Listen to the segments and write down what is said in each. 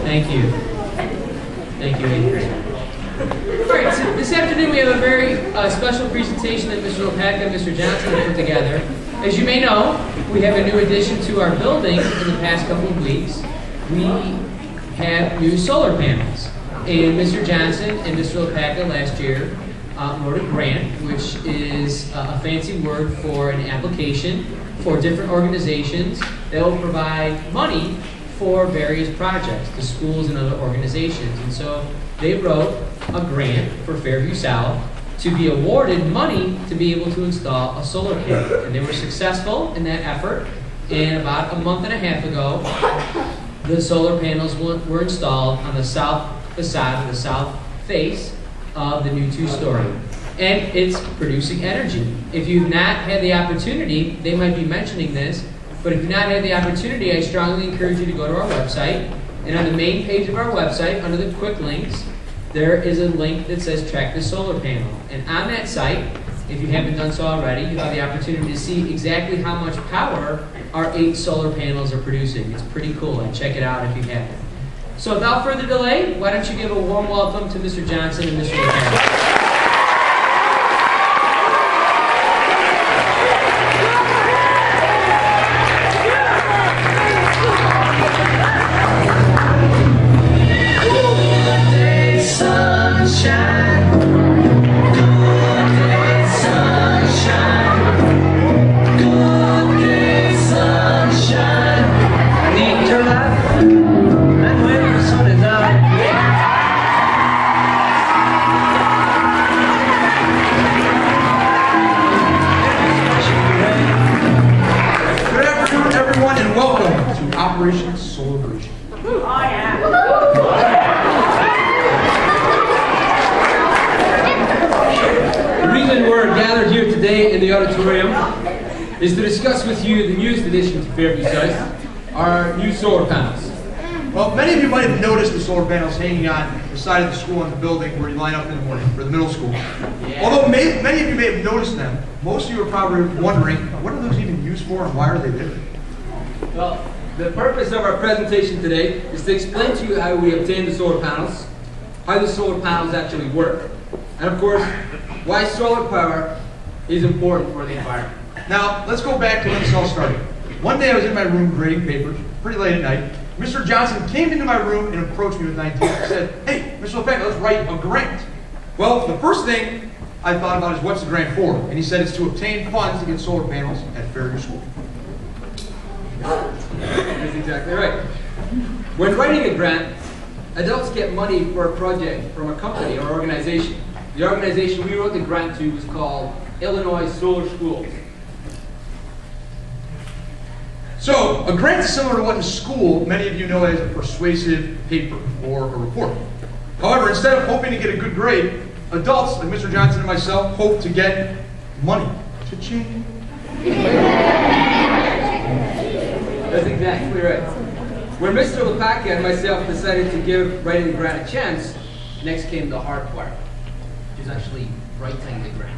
Thank you. Thank you, Adrian. All right, so this afternoon we have a very special presentation that Mr. Lepaka and Mr. Johnson have put together. As you may know, we have a new addition to our building in the past couple of weeks. We have new solar panels. And Mr. Johnson and Mr. Lepaka last year wrote a grant, which is a fancy word for an application for different organizations that will provide money for various projects to schools and other organizations. And so they wrote a grant for Fairview South to be awarded money to be able to install a solar panel. And they were successful in that effort. And about a month and a half ago, the solar panels were installed on the south facade, or the south face of the new two-story. And it's producing energy. If you've not had the opportunity, they might be mentioning this, but if you've not had the opportunity, I strongly encourage you to go to our website. And on the main page of our website, under the quick links, there is a link that says Track the Solar Panel. And on that site, if you haven't done so already, you have the opportunity to see exactly how much power our 8 solar panels are producing. It's pretty cool, and check it out if you haven't. So without further delay, why don't you give a warm welcome to Mr. Johnson and Mr. Lepaka. Solarbration. Oh, yeah. The reason we're gathered here today in the auditorium is to discuss with you the newest addition to Fairview South, our new solar panels. Well, many of you might have noticed the solar panels hanging on the side of the school on the building where you line up in the morning for the middle school. Yeah. Although many of you may have noticed them, most of you are probably wondering, what are those even used for and why are they there? Well, the purpose of our presentation today is to explain to you how we obtain the solar panels, how the solar panels actually work, and of course, why solar power is important for the environment. Now, let's go back to when this all started. One day I was in my room grading papers, pretty late at night. Mr. Johnson came into my room and approached me with an idea. He said, "Hey, Mr. Lepaka, let's write a grant." Well, the first thing I thought about is, what's the grant for? And he said it's to obtain funds to get solar panels at Fairview School. That's exactly right. When writing a grant, adults get money for a project from a company or organization. The organization we wrote the grant to was called Illinois Solar Schools. So, a grant is similar to what in school many of you know as a persuasive paper or a report. However, instead of hoping to get a good grade, adults like Mr. Johnson and myself hope to get money. Cha-ching. That's exactly right. When Mr. Lepaka and myself decided to give writing the grant a chance, next came the hard part, which is actually writing the grant.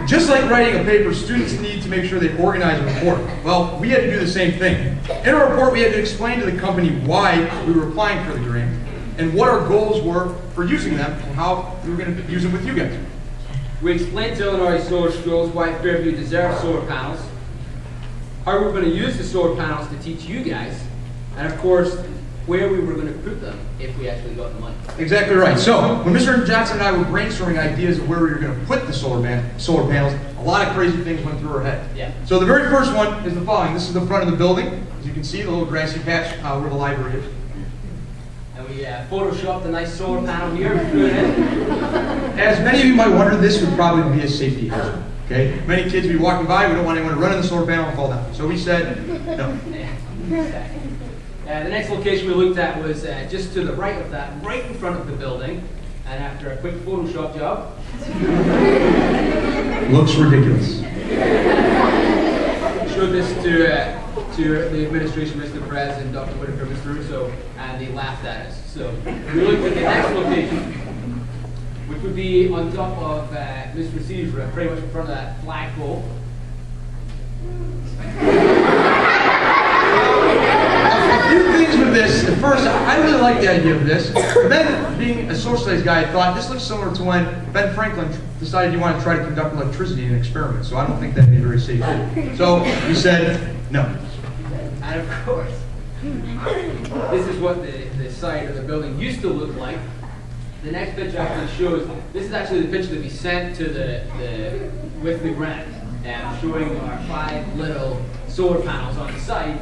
Just like writing a paper, students need to make sure they organize a report. Well, we had to do the same thing. In our report, we had to explain to the company why we were applying for the grant and what our goals were for using them and how we were going to use them with you guys. We explained to Illinois Solar Schools why Fairview deserves solar panels, how we were going to use the solar panels to teach you guys, and of course, where we were going to put them if we actually got the money. Exactly right. So, when Mr. Johnson and I were brainstorming ideas of where we were going to put the solar panels, a lot of crazy things went through our head. Yeah. So the very first one is the following. This is the front of the building. As you can see, the little grassy patch where the library is. And we photoshopped a nice solar panel here and threw it in. As many of you might wonder, this would probably be a safety hazard. Okay? Many kids would be walking by, we don't want anyone to run in the solar panel and fall down. So we said, no. Yeah. The next location we looked at was just to the right of that, right in front of the building. And after a quick Photoshop job, looks ridiculous. Showed this to the administration, Mr. Perez and Dr. Whitaker, Mr. Russo, and they laughed at us. So we looked at the next location, which would be on top of Ms. Receiv's room, pretty much in front of that flagpole. I really like the idea of this. And then, being a social studies guy, I thought this looks similar to when Ben Franklin decided he wanted to try to conduct electricity in an experiment. So I don't think that'd be very safe. So we said no. And of course, this is what the site of the building used to look like. The next picture actually shows, this is actually the picture that we sent to with the grant, showing our 5 little solar panels on the site.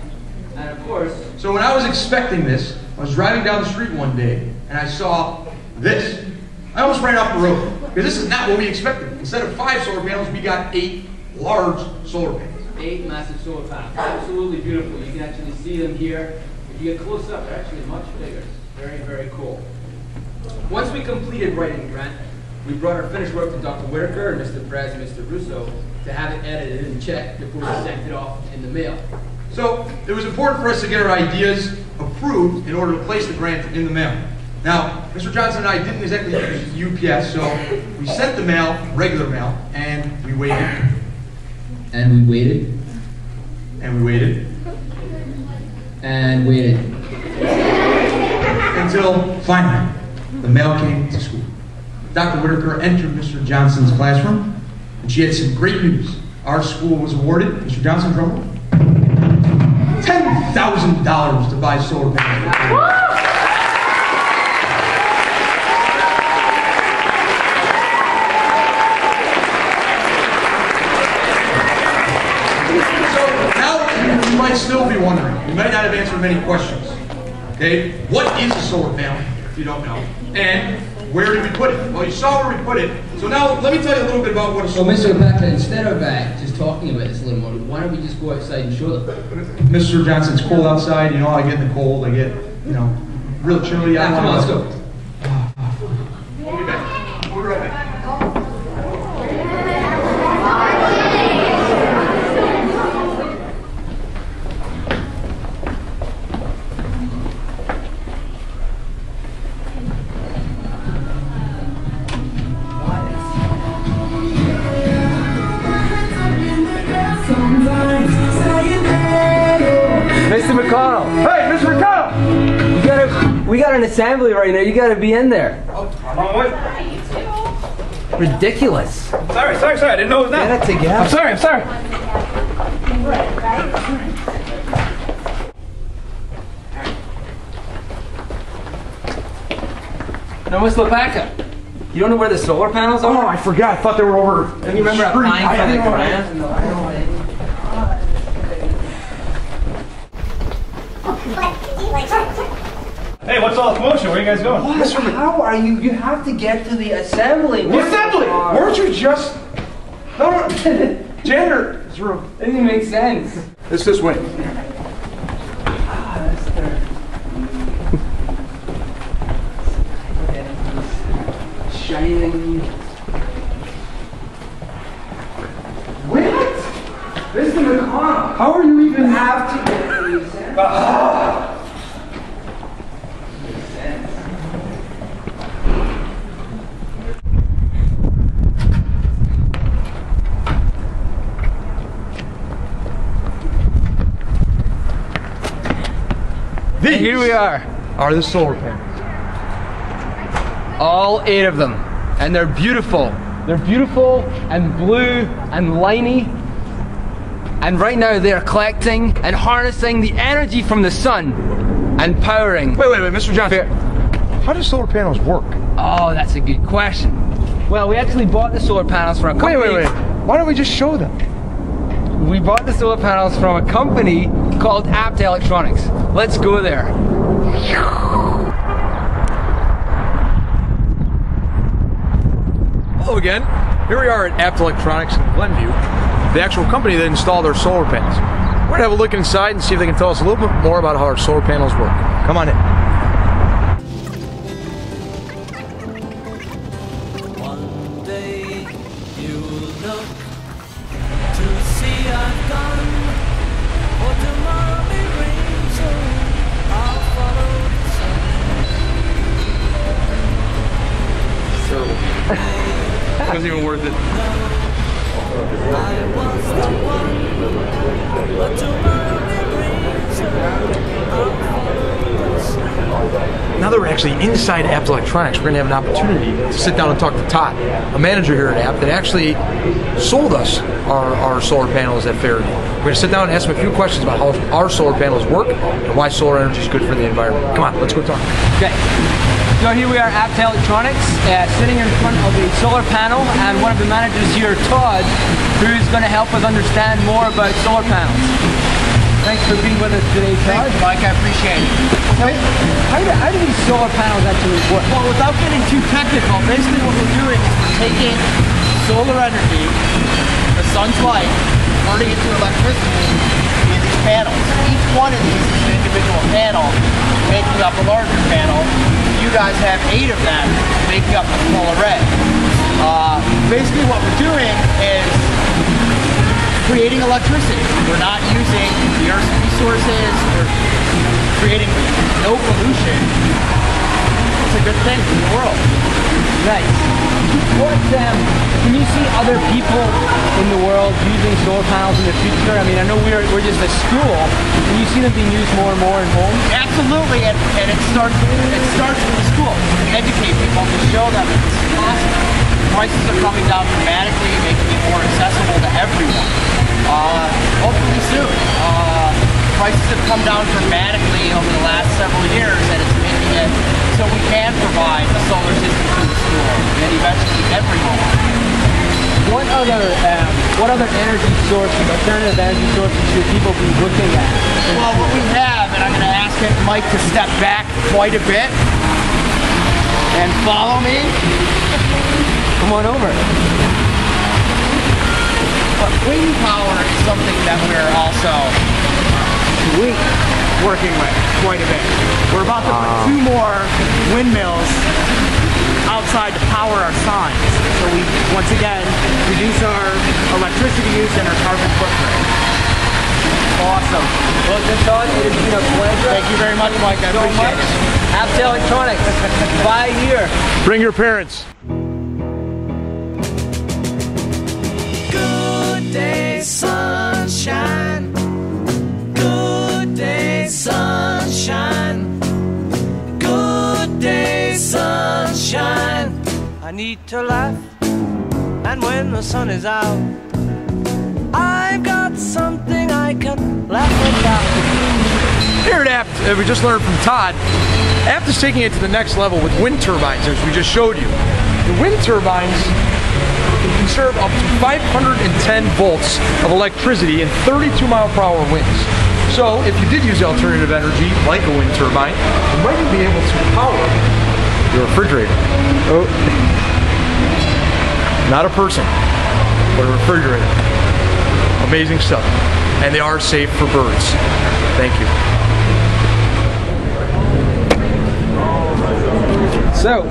And of course, so when I was expecting this, I was driving down the street one day and I saw this. I almost ran off the road because this is not what we expected. Instead of 5 solar panels, we got 8 large solar panels. 8 massive solar panels. Absolutely beautiful. You can actually see them here. If you get close up, they're actually much bigger. Very, very cool. Once we completed writing the grant, we brought our finished work to Dr. Whitaker and Mr. Perez and Mr. Russo to have it edited and checked before we sent it off in the mail. So it was important for us to get our ideas approved in order to place the grant in the mail. Now, Mr. Johnson and I didn't exactly use UPS, so we sent the mail, regular mail, and we waited. And we waited. And we waited. And waited. Until finally, the mail came to school. Dr. Whitaker entered Mr. Johnson's classroom, and she had some great news. Our school was awarded, Mr. Johnson, drum roll, $10,000 to buy solar panels. So now you might still be wondering, you might not have answered many questions. Okay, what is a solar panel, if you don't know, and where did we put it? Well, you saw where we put it, so now let me tell you a little bit about what a solar panel is. So, Mr. Rebecca, instead of just talking about this a little more, why don't we just go outside and show them? Mr. Johnson, it's cold outside, you know, I get in the cold, I get, you know, real chilly. Yeah, come on, let's go. We'll be back. We'll be right back. Mr. McConnell. Hey, Mr. McConnell! We got an assembly right now. You gotta be in there. Long way. Ridiculous. Sorry, I didn't know it was that. Get it together. I'm sorry. No, Miss Lepaka, you don't know where the solar panels are? Oh, I forgot. I thought they were over. And you remember applying for the grant? Hey, what's all the commotion? Where are you guys going? What? How are you? You have to get to the assembly. The assembly! Weren't you just... No. Janitor's room. That didn't make sense. It's this way. That's there. Shining. What? Mr. McConnell, how are you even have to get to the assembly? Makes sense. These Here we are. the solar panels. All 8 of them. And they're beautiful. They're beautiful and blue and liney. And right now they're collecting and harnessing the energy from the sun and powering. Wait, Mr. Johnson. How do solar panels work? Oh, that's a good question. Well, we actually bought the solar panels from a company. Wait. Why don't we just show them? We bought the solar panels from a company called Apt Electronics. Let's go there. Hello again. Here we are at Apt Electronics in Glenview, the actual company that installed our solar panels. We're gonna have a look inside and see if they can tell us a little bit more about how our solar panels work. Come on in. One day you look to see I've gone, for tomorrow may rain, so I'll follow the sun. Wasn't even worth it. I was the one, but tomorrow may rain, so I'll follow the sun. that we're actually inside Apt Electronics, we're going to have an opportunity to sit down and talk to Todd, a manager here at Apt that actually sold us our solar panels at Faraday. We're going to sit down and ask him a few questions about how our solar panels work and why solar energy is good for the environment. Come on, let's go talk. Okay. So here we are at Apt Electronics, sitting in front of a solar panel, and one of the managers here, Todd, who's going to help us understand more about solar panels. Thanks for being with us today, Todd. Thanks, Mike. I appreciate it. So, how do these solar panels actually work? Well, without getting too technical, basically what we're doing is we're taking solar energy, the sun's light, converting it to electricity in these panels. Each one of these is an individual panel making up a larger panel. You guys have 8 of them making up the full array. Basically what we're doing is creating electricity. We're not using the Earth's resources. We're creating no pollution. It's a good thing for the world. Nice. Can you see other people in the world using solar panels in the future? I mean, I know we're just a school. Can you see them being used more and more in homes? Absolutely, and it starts with the school. Educate people to show them that this is possible. Prices are coming down dramatically, making it more accessible to everyone. Hopefully soon. Prices have come down dramatically over the last several years, and it's making it so we can provide a solar system to the school and eventually every home. What other energy sources, alternative energy sources, should people be looking at? Well, what we have, and I'm going to ask Mike to step back quite a bit and follow me. Come on over. But wind power is something that we're also working with quite a bit. We're about to put 2 more windmills outside to power our signs. So we, once again, reduce our electricity use and our carbon footprint. Awesome. Well, Todd, it has been a pleasure. Thank you very much, Mike. I appreciate it. Apt Electronics. Buy here. Bring your parents. Good day, sunshine. Good day, sunshine. Good day, sunshine. I need to laugh, and when the sun is out, I've got something I can laugh about. Here at Apt, we just learned from Todd, Apt is taking it to the next level with wind turbines, as we just showed you. The wind turbines can conserve up to 510 volts of electricity in 32-mile-per-hour winds. So, if you did use alternative energy, like a wind turbine, you might be able to power your refrigerator. Oh. Not a person, but a refrigerator. Amazing stuff. And they are safe for birds. Thank you. So,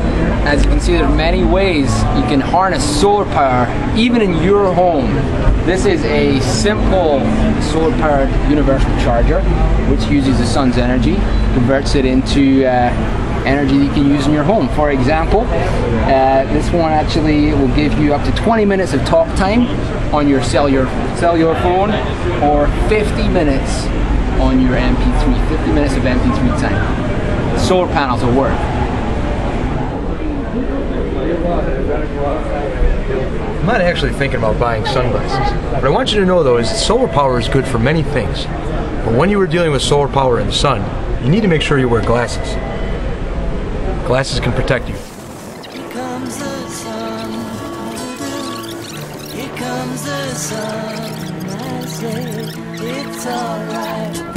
as you can see, there are many ways you can harness solar power, even in your home. This is a simple solar-powered universal charger, which uses the sun's energy, converts it into energy you can use in your home. For example, this one actually will give you up to 20 minutes of talk time on your cellular phone, or 50 minutes on your MP3, 50 minutes of MP3 time. Solar panels will work. I'm not actually thinking about buying sunglasses. What I want you to know, though, is that solar power is good for many things. But when you are dealing with solar power in the sun, you need to make sure you wear glasses. Glasses can protect you. Here comes the sun. Here comes the sun. I say it's alright.